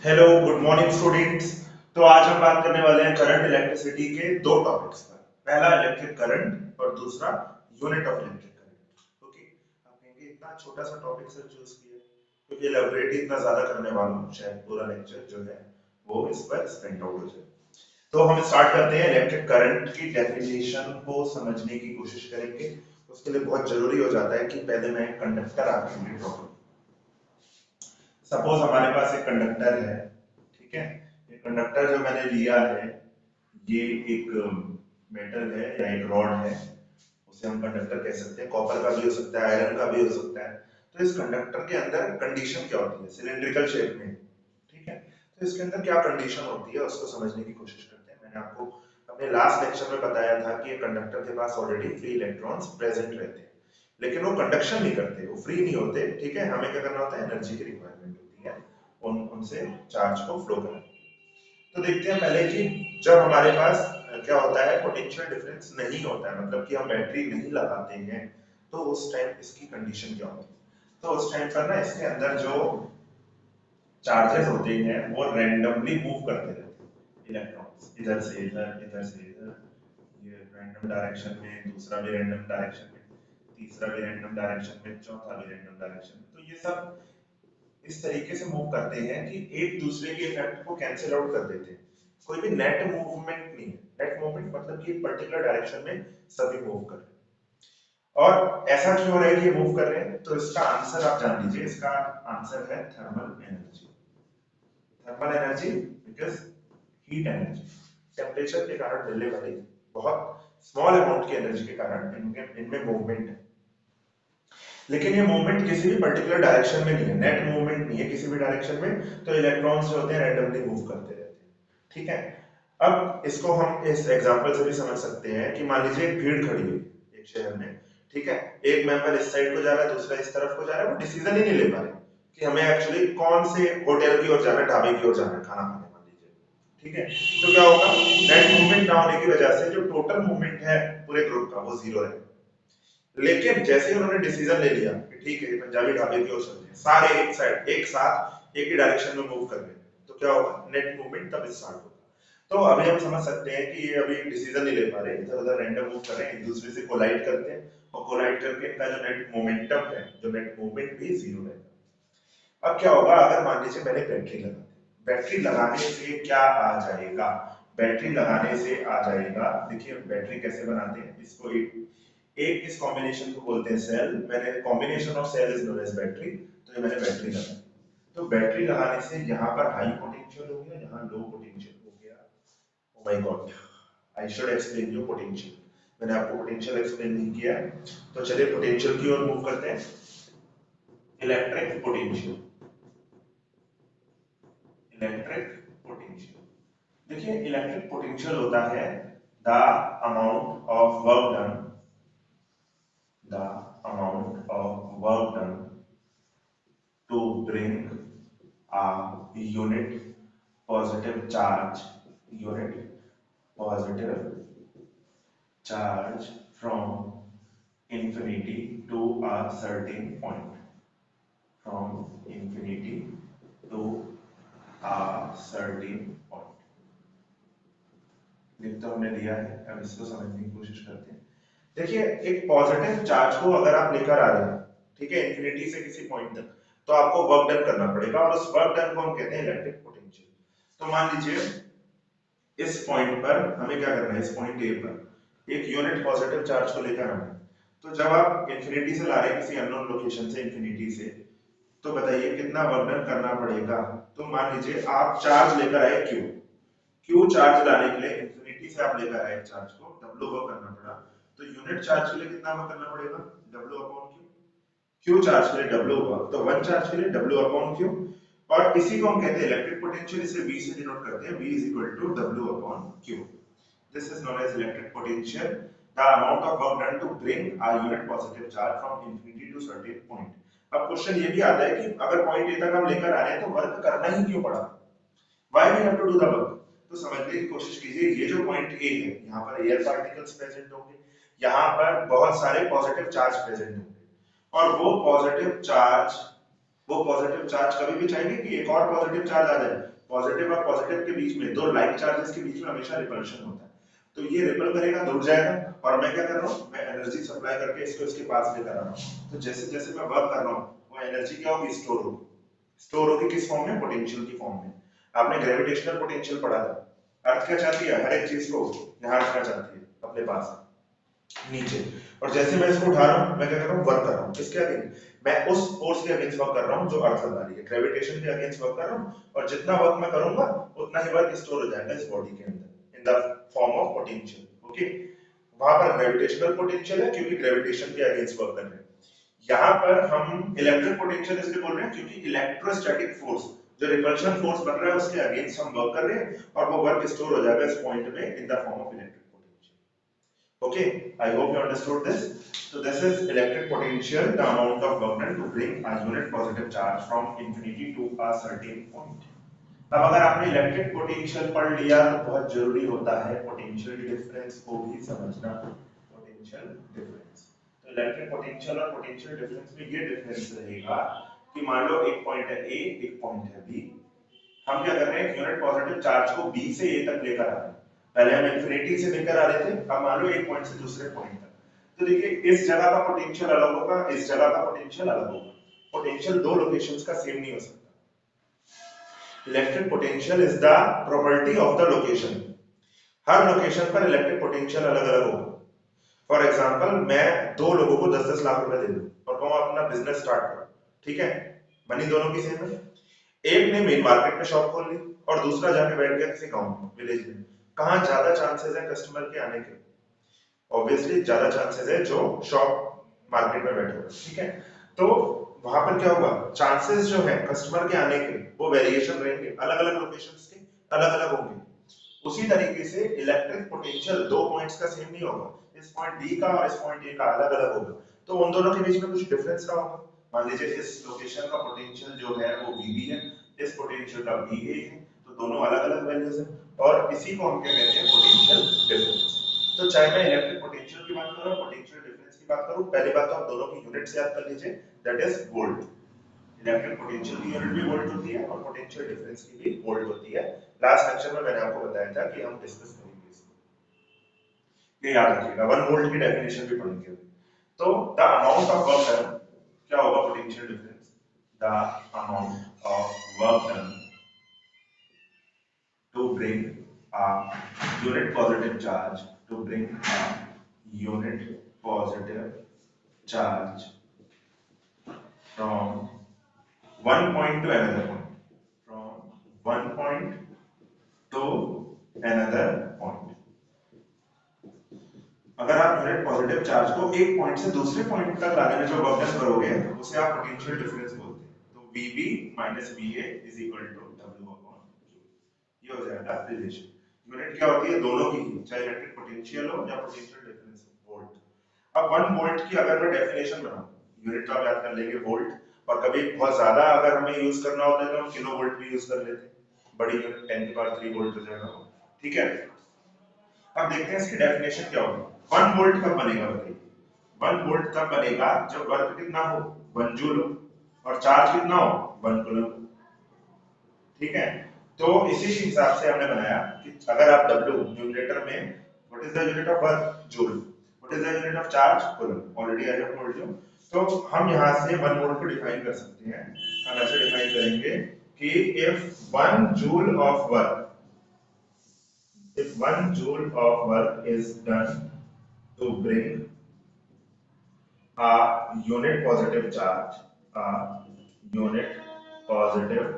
Hello good morning students. तो आज हम बात करने वाले हैं करंट इलेक्ट्रिसिटी के दो टॉपिक्स पर। पहला इलेक्ट्रिक करंट और दूसरा unit of electric current. Okay, आप कहेंगे इतना छोटा सा टॉपिक सर चूज किया क्योंकि इलेबोरेट इतना ज्यादा करने वाला हूं, शायद पूरा लेक्चर जो है वो इस पर स्पेंड आउट हो जाए। तो हम स्टार्ट करते हैं। इलेक्ट्रिक करंट की डेफिनेशन को समझने की कोशिश करेंगे। उसके लिए बहुत जरूरी हो जाता है कि पहले मैं कंडक्टर आपके लिए ड्रॉ करूं। सपोज हमारे पास एक कंडक्टर है, ठीक है। ये कंडक्टर जो मैंने लिया है ये एक मेटल है या एक रॉड है, उसे हम कंडक्टर कह सकते हैं। कॉपर का भी हो सकता है, आयरन का भी हो सकता है। तो इस कंडक्टर के अंदर कंडीशन क्या होती है सिलेंड्रिकल शेप में, ठीक है। तो इसके अंदर क्या कंडीशन होती है उसको समझने की कोशिश करते हैं। मैंने आपको अपने लास्ट लेक्चर में बताया था कि कंडक्टर के पास ऑलरेडी फ्री इलेक्ट्रॉन्स प्रेजेंट रहते हैं, लेकिन वो कंडक्शन नहीं करते, वो फ्री नहीं होते, ठीक है। हमें क्या करना होता है, एनर्जी की रिक्वायरमेंट होती है उनसे चार्ज को फ्लो करने। तो देखते हैं पहले कि जब हमारे पास क्या होता है, पोटेंशियल डिफरेंस नहीं होता है, मतलब कि हम बैटरी नहीं लगाते हैं, तो उस टाइम इसकी कंडीशन क्या होती है। तो उस टाइम पर ना इसके अंदर जो चार्जेस होते हैं वो रैंडमली मूव करते रहते हैं। इलेक्ट्रॉन्स इधर से इधर, इधर से इधर, ये रैंडम डायरेक्शन में, दूसरा भी रैंडम डायरेक्शन में, तीसरा भी रैंडम डायरेक्शन में, चौथा भी रैंडम डायरेक्शन में। तो ये सब इस तरीके से मूव करते हैं कि एक दूसरे के इफेक्ट को कैंसिल आउट कर देते हैं। कोई भी नेट मूवमेंट नहीं है। नेट मूवमेंट मतलब कि एक पर्टिकुलर डायरेक्शन में सभी मूव कर रहे हैं। और ऐसा क्यों हो रहा है कि ये मूव कर रहे हैं, तो इसका आंसर आप जान लीजिए। इसका आंसर है thermal energy. Thermal energy because heat energy, temperature के कारण मिलने वाली बहुत स्मॉल अमाउंट की एनर्जी के कारण इनमें मूवमेंट है। लेकिन ये मूवमेंट किसी भी पर्टिकुलर डायरेक्शन में नहीं है, नेट मूवमेंट नहीं है किसी भी डायरेक्शन में। तो इलेक्ट्रॉन्स जो होते हैं रैंडमली मूव करते रहते हैं, ठीक है। अब इसको हम इस एग्जांपल से भी समझ सकते हैं कि मान लीजिए एक भीड़ खड़ी हुई एक शहर में, ठीक है। एक मेंबर इस साइड को जा रहा है, दूसरा इस तरफ को जा रहा है, वो डिसीजन ही नहीं ले पा रहे कि हमें एक्चुअली कौन से होटल की ओर जाना है, ढाबे की ओर जाना है खाना खाने, मान लीजिए, ठीक है। तो क्या होगा, नेट मूवमेंट ना होने की वजह से जो टोटल मूवमेंट है पूरे ग्रुप का वो जीरो है। लेकिन जैसे ही उन्होंने डिसीजन ले लिया कि ठीक है पंजाबी ढाबे की ओर चलते हैं, सारे एक साइड एक साथ एक ही डायरेक्शन में मूव कर रहे हैं, तो क्या होगा, नेट मूवमेंट तब स्टार्ट होगा। तो अभी हम समझ सकते हैं कि ये अभी डिसीजन नहीं ले पा रहे, इधर उधर रैंडम मूव कर रहे हैं, एक दूसरे से कोलाइड करते हैं, और कोलाइड करके इनका जो नेट मोमेंटम है, जो नेट मूवमेंट भी जीरो रहेगा। अब क्या होगा, अगर मान लीजिए मैंने बैटरी लगा दी, बैटरी लगाने से क्या आ जाएगा, बैटरी लगाने से आ जाएगा, देखिए बैटरी कैसे बनाते हैं इसको, एक इस कॉम्बिनेशन को बोलते हैं सेल। मैंने combination of cell is known as battery. तो ये मैंने बैटरी लगा दी। तो बैटरी लगाने से यहाँ पर हाई पोटेंशियल हो गया, यहाँ लो पोटेंशियल हो गया। Oh my God, I should explain you potential. मैंने आपको पोटेंशियल एक्सप्लेन नहीं किया है। तो चलिए पोटेंशियल की ओर मूव करते हैं। इलेक्ट्रिक पोटेंशियल, इलेक्ट्रिक पोटेंशियल, देखिए इलेक्ट्रिक पोटेंशियल होता है the amount of work done, the amount of work done to bring a unit positive charge, unit positive charge from infinity to a certain point, from infinity to a certain point। लिख तो हमने दिया है, अब इसको समझने की कोशिश करते हैं। देखिए एक पॉजिटिव चार्ज को अगर आप लेकर आ रहे हैं, ठीक है, इंफिनिटी से किसी पॉइंट तक, तो आपको वर्क डन करना पड़ेगा, और उस वर्क डन को हम कहते हैं इलेक्ट्रिक पोटेंशियल। तो मान लीजिए इस पॉइंट पर हमें क्या करना है, इस पॉइंट ए पर एक यूनिट पॉजिटिव चार्ज को लेकर आना है। तो जब आप इंफिनिटी से ला रहे हैं, किसी अननोन लोकेशन से इंफिनिटी से, तो बताइए कितना वर्क डन करना पड़ेगा। तो मान लीजिए आप चार्ज लेकर आए क्यू, क्यू चार्ज लाने के लिए इंफिनिटी से आप लेकर आए चार्ज को, डब्ल्यू वर्क करना पड़ा। तो यूनिट चार्ज के लिए कितना वर्क करना पड़ेगा, W upon Q. Q charge के लिए डब्ल्यू वर्क, तो वन चार्ज के लिए डब्ल्यू अपॉन क्यू। और इसी को हम कहते हैं इलेक्ट्रिक पोटेंशियल, इसे V से डिनोट करते हैं, V is equal to W upon Q। This is known as electric potential, the amount of work done to bring a unit positive charge from infinity to certain point। अब question ये भी आता है कि अगर point A तक हम लेकर आ रहे हैं तो वर्क करना ही क्यों पड़ा, why we have to do the work। तो समझने की कोशिश कीजिए, ये जो पॉइंट ए है, यहाँ पर एयर पार्टिकल्स प्रेजेंट होंगे, यहाँ पर बहुत सारे पॉजिटिव चार्ज प्रेजेंट होंगे, और वो पॉजिटिव चार्ज कभी भी चाहेंगे कि एक और पॉजिटिव चार्ज आ जाए, पॉजिटिव और पॉजिटिव के बीच में, दो लाइक चार्जेस के बीच में हमेशा रिपल्शन होता है। तो ये रिपल करेगा, दूर जाएगा, और मैं क्या कर रहा हूँ, मैं एनर्जी सप्लाई करके इसको इसके पास लेकर आ रहा हूँ। तो जैसे जैसे मैं वर्क कर रहा हूँ वो एनर्जी क्या होगी, स्टोर होगी। स्टोर होगी किस फॉर्म में, पोटेंशियल की फॉर्म में। आपने ग्रेविटेशनल पोटेंशियल पढ़ा था। अर्थ क्या चाहती है, हर एक चीज को यहाँ रखना चाहती है अपने पास नीचे, और जैसे मैं इसको उठा रहा हूँ, मैं क्या कर रहा हूँ, वर्क कर रहा हूँ। किसके अगेंस्ट, मैं उस फोर्स के अगेंस्ट वर्क कर रहा हूँ जो अर्थ लगा रही है, ग्रेविटेशन के अगेंस्ट वर्क कर रहा हूँ, और जितना वर्क मैं करूंगा उतना ही वर्क स्टोर हो जाएगा इस बॉडी के अंदर in the form of potential. Okay, वहां पर ग्रेविटेशनल पोटेंशियल है क्योंकि ग्रेविटेशन के अगेंस्ट वर्क कर रहे हैं। यहाँ पर हम इलेक्ट्रिक पोटेंशियल इसलिए बोल रहे हैं क्योंकि इलेक्ट्रोस्टैटिक फोर्स जो रिपल्शन फोर्स बन रहा है उसके अगेंस्ट हम वर्क कर रहे हैं, और वो वर्क स्टोर हो जाएगा इस पॉइंट में in the form of electric potential. Okay, I hope you understood this. So this is electric potential, the amount of work done to bring a unit positive charge from infinity to a certain point. अब अगर आपने electric potential पढ़ लिया तो बहुत जरूरी होता है पोटेंशियल डिफरेंस को भी समझना। पोटेंशियल डिफरेंस, तो इलेक्ट्रिक पोटेंशियल और पोटेंशियल डिफरेंस में ये डिफरेंस रहेगा कि मान लो एक पॉइंट है ए, एक पॉइंट है बी। हम क्या कर रहे हैं, यूनिट पॉजिटिव चार्ज को बी से ए तक लेकर आ रहे हैं। पहले हम इंफिनिटी से लेकर आ रहे थे, अब मान लो एक पॉइंट से दूसरे पॉइंट तक। तो देखिए इस जगह का पोटेंशियल अलग होगा, इस जगह का पोटेंशियल अलग होगा। पोटेंशियल दो लोकेशंस का सेम नहीं हो सकता। Electric potential is the property of the location. Her location पर इलेक्ट्रिक पोटेंशियल अलग अलग होगा। फॉर एग्जांपल, मैं दो लोगों को 10-10 लाख रुपए दे दूं और कहूं अपना बिजनेस स्टार्ट करो, ठीक है, मनी दोनों की सेम है। एक ने मेन मार्केट में शॉप खोल ली और दूसरा जाके बैठ गया किसी गांव में, विलेज में। कहां ज्यादा चांसेस है कस्टमर के आने के, ऑब्वियसली ज्यादा चांसेस है जो शॉप मार्केट में बैठे हुए, ठीक है। तो वहां पर क्या होगा, चांसेस जो है कस्टमर के आने के वो वेरिएशन रहेंगे, अलग अलग लोकेशंस के अलग अलग होंगे। उसी तरीके से इलेक्ट्रिक पोटेंशियल दो पॉइंट्स का सेम नहीं होगा, इस पॉइंट बी का और इस पॉइंट ए का अलग अलग होगा। तो उन दोनों के बीच में कुछ डिफरेंस रहा होगा। मान लीजिए इस लोकेशन का पोटेंशियल जो है वो वीबी है, इस पोटेंशियल का वीए है, तो दोनों अलग अलग वैल्यूज है, और इसी को हम क्या कहते हैं, पोटेंशियल डिफरेंस। तो चाहे मैं इलेक्ट्रिक पोटेंशियल की बात करूं, पोटेंशियल डिफरेंस की बात करूं, पहली बात तो आप दोनों की यूनिट्स याद कर लीजिए, that is volt. Electric potential की यूनिट भी वोल्ट होती है और पोटेंशियल डिफरेंस की भी वोल्ट होती है। लास्ट लेक्चर में मैंने आपको बताया था कि हम डिस्कस करेंगे इसको, ये याद रखिएगा। 1 वोल्ट की डेफिनेशन भी पढ़ेंगे। तो the amount of work done, क्या होगा potential difference, the amount of work done to bring a unit positive charge, to bring a unit positive charge from one point to another point, from one point to another point। अगर आप unit positive charge को एक point से दूसरे point तक लाने में जो वर्क डन करोगे उसे आप पोटेंशियल डिफरेंस बोलते हैं। तो VB minus VA is equal to W upon Q, ये हो जाएगा रिलेशन। यूनिट क्या होती है, दोनों की, चाहे इलेक्ट्रिक पोटेंशियल हो या पोटेंशियल डिफरेंस हो, वोल्ट। अब 1 वोल्ट की अगर मैं डेफिनेशन बनाऊं, यूनिट तो आप याद कर लेंगे वोल्ट, और कभी बहुत ज्यादा अगर हमें यूज करना होता है तो हम किलो वोल्ट भी यूज कर लेते हैं, बड़ी यूनिट 10 की पावर 3 वोल्ट हो जाएगा, ठीक है। अब देखते हैं इसकी डेफिनेशन क्या होगी। 1 वोल्ट कब बनेगा बताइए, 1 वोल्ट तब बनेगा जब वर्क कितना हो, 1 जूल हो, और चार्ज कितना हो, 1 कूलम, ठीक है। तो इसी के हिसाब से हमने बनाया कि अगर आप W न्यूमरेटर में, what is the unit of work, joule, what is the unit of charge, coulomb, already I have told you. तो हम यहां से 1 वोल्ट को डिफाइन कर सकते हैं। हम ऐसे डिफाइन करेंगे कि if 1 joule of work, if 1 joule of work is done to bring a unit positive charge, a unit positive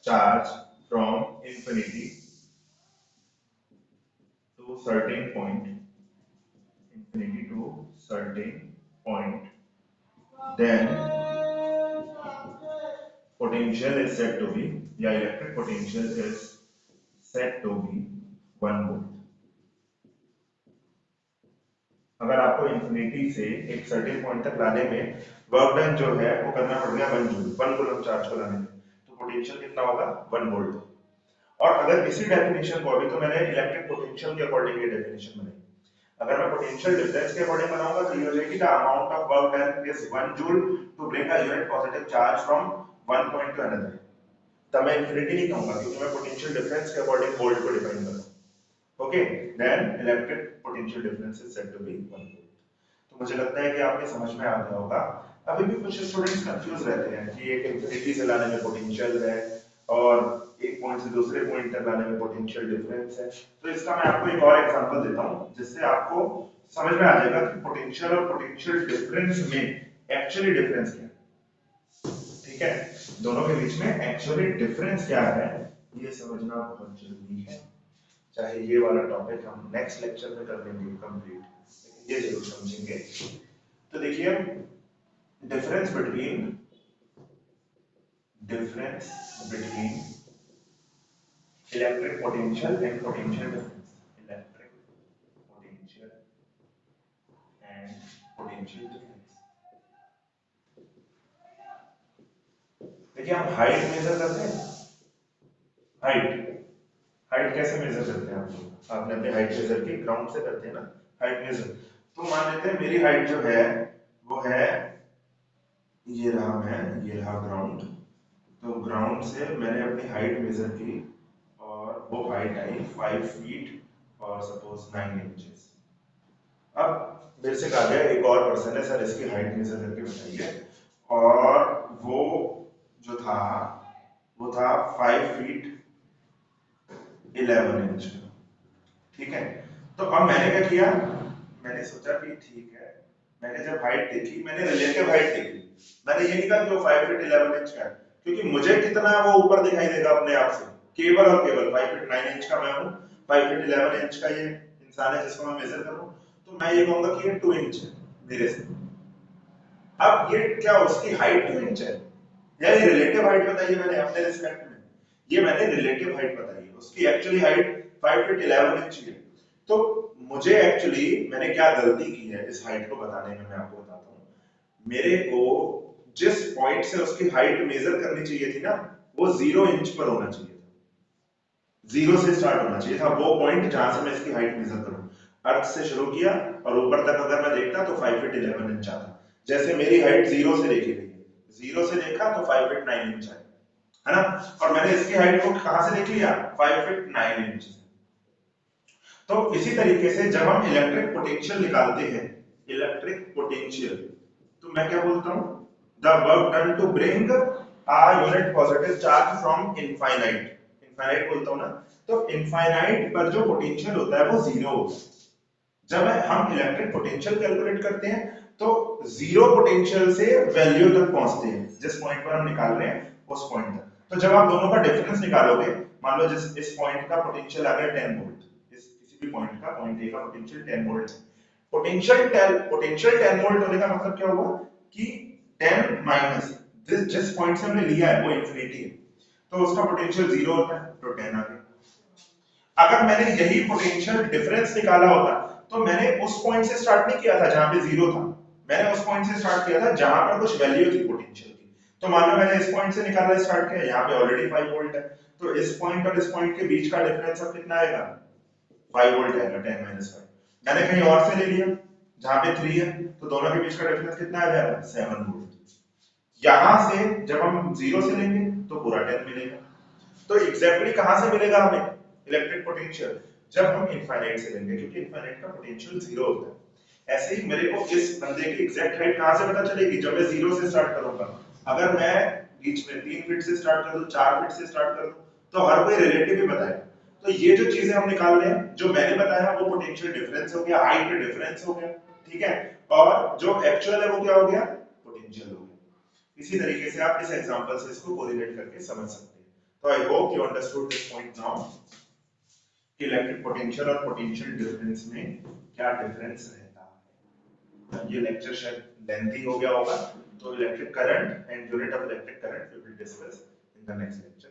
charge from infinity to certain point, infinity to certain point, then potential is said to be, या electric potential is said to be 1 volt। अगर आपको infinity से एक certain point तक लाने में work done जो है वो करना पड़ गया 1 जूल, 1 कूलम चार्ज को लाने में, तो पोटेंशियल कितना होगा, 1 वोल्ट। और अगर इसी डेफिनेशन को, अभी तो मैंने इलेक्ट्रिक पोटेंशियल के अकॉर्डिंग ये डेफिनेशन बनाई, अगर मैं पोटेंशियल डिफरेंस के अकॉर्डिंग बनाऊंगा तो ये हो जाएगी the amount of work done is 1 joule to bring a unit positive charge from one point to another. तब मैं इंफिनिटी नहीं कहूंगा क्योंकि मैं पोटेंशियल डिफरेंस के अकॉर्डिंग वोल्ट को डिफाइन कर रहा हूं। Okay, then electric potential difference is said to be 1 volt. तो मुझे लगता है कि आपके समझ में आ गया होगा। अभी भी कुछ स्टूडेंट्स कंफ्यूज रहते हैं कि एक इंफिनिटी से लाने में पोटेंशियल है और एक पॉइंट से दूसरे पॉइंट तक लाने में पोटेंशियल डिफरेंस है। तो इसका मैं आपको एक और एग्जांपल देता हूं जिससे आपको समझ में आ जाएगा कि पोटेंशियल और पोटेंशियल डिफरेंस में एक्चुअली डिफरेंस क्या है। ठीक है, दोनों के बीच में एक्चुअली डिफरेंस क्या है ये समझना बहुत जरूरी है। चाहे ये वाला टॉपिक हम नेक्स्ट लेक्चर में कर लेंगे कंप्लीट, लेकिन ये जरूर समझेंगे। तो देखिए, difference between electric potential and potential difference, electric potential and potential difference. देखिए, हम हाइट मेजर करते हैं। हाइट हाइट कैसे मेजर करते हैं आप लोग? आपने अपनी हाइट मेजर की, ग्राउंड से करते हैं ना हाइट मेजर। तो मान लेते हैं मेरी हाइट जो है वो है, ये रहा मैं, ये रहा ग्राउंड। तो ग्राउंड से मैंने अपनी हाइट मेजर की और वो हाइट आई 5 फीट और सपोज 9 इंचेस। अब मेरे से कहा गया एक और पर्सन है, सर इसकी हाइट मेजर करके बताइए, और वो जो था वो था 5 फीट 11 इंच। ठीक है, तो अब मैंने क्या किया, मैंने सोचा कि ठीक है, मैंने जब हाइट देखी, मैंने रिलेटिव हाइट देखी। मैंने ये नहीं कहा कि वो 5 फीट 11 इंच का है, क्योंकि मुझे कितना वो ऊपर दिखाई देगा अपने आप से, केवल और केवल 5 फीट 9 इंच का मैं हूँ, 5 फीट 11 इंच का ये इंसान है जिसको मैं मेजर करूँ, तो मैं ये कहूंगा कि ये 2 इंच है मेरे से। अब ये क्या उसकी हाइट 2 इंच है या ये रिलेटिव हाइट बताइए मैंने अपने रिस्पेक्ट में? ये मैंने रिलेटिव हाइट बताई है, उसकी एक्चुअली हाइट 5 फीट 11 इंच है। तो मुझे एक्चुअली मैंने क्या गलती की है इस हाइट को बताने में, मैं आपको बताता हूँ। मेरे को जिस पॉइंट से उसकी हाइट मेजर करनी चाहिए थी ना, वो 0 इंच पर होना चाहिए था, 0 से स्टार्ट होना चाहिए था वो पॉइंट जहां से मैं इसकी हाइट मेजर करूं। अर्थ से शुरू किया और ऊपर तक अगर मैं देखता तो 5 फीट 11 इंच आता। जैसे मेरी हाइट 0 से देखी गई है, 0 से देखा तो 5 फीट 9 इंच आई, है ना? और मैंने इसकी हाइट को कहां से देख लिया, 5 फीट 9 इंच से। तो इसी तरीके से जब हम इलेक्ट्रिक पोटेंशियल निकालते हैं, इलेक्ट्रिक पोटेंशियल, तो मैं क्या बोलता हूं, the work done to bring a unit positive charge from infinite, infinite बोलता हूं ना, तो इनफाइनाइट पर जो पोटेंशियल होता है वो 0 होता है। जब हम इलेक्ट्रिक पोटेंशियल कैलकुलेट करते हैं तो 0 पोटेंशियल से वैल्यू तक पहुंचते हैं, जिस पॉइंट पर हम निकाल रहे हैं उस पॉइंट तक। तो जब आप दोनों का डिफरेंस निकालोगे, मान लो जिस इस पॉइंट का पोटेंशियल आ गया 10 वोल्ट, इस किसी भी पॉइंट का, पॉइंट ए का पोटेंशियल 10 वोल्ट है। पोटेंशियल 10 वोल्ट होने का मतलब क्या हुआ कि 10 माइनस जिस पॉइंट से हमने लिया है वो इंफिनिटी है, तो उसका पोटेंशियल 0 होता है, तो 10 आ गया। अगर मैंने यही पोटेंशियल डिफरेंस निकाला होता तो मैंने उस पॉइंट से स्टार्ट नहीं किया था जहां पे 0 था, मैंने उस पॉइंट से स्टार्ट किया था जहां पर कुछ वैल्यू थी पोटेंशियल की। तो मान लो मैंने इस पॉइंट से निकालना स्टार्ट किया, यहाँ पे ऑलरेडी 5 वोल्ट है, तो इस पॉइंट और इस पॉइंट के बीच का डिफरेंस अब कितना आएगा, 5 वोल्ट आएगा, 10 माइनस 5। मैंने कहीं और से ले लिया जहां पे 3 है, तो दोनों के बीच का डिफरेंस कितना आ जाएगा, 7 वोल्ट। यहां से जब हम 0 से लेंगे तो पूरा 10 मिलेगा। तो एग्जैक्टली कहां से मिलेगा हमें इलेक्ट्रिक पोटेंशियल, जब हम इनफाइनाइट से लेंगे, क्योंकि इनफाइनाइट का पोटेंशियल 0 होता है। ऐसे ही मेरे को इस बंदे की एग्जैक्ट हाइट कहां से पता चलेगी, जब मैं 0 से स्टार्ट करूंगा। अगर मैं बीच में 3 फीट से स्टार्ट कर दूं, 4 फीट से स्टार्ट कर दूं, तो हर कोई रिलेटिव ही बताएगा। तो ये जो चीजें हम निकाल रहे हैं, जो मैंने बताया वो पोटेंशियल डिफरेंस हो गया, हाइट डिफरेंस हो गया, ठीक है, और जो एक्चुअल है वो क्या हो गया, पोटेंशियल हो गया। इसी तरीके से आप इस एग्जांपल से इसको कोरिलेट करके समझ सकते हैं। तो I hope you understood this point now कि इलेक्ट्रिक पोटेंशियल और पोटेंशियल डिफरेंस में क्या डिफरेंस रहता है। ये लेक्चर शायद लेंथी हो गया होगा, तो electric current and unit of electric current we will discuss in the next lecture.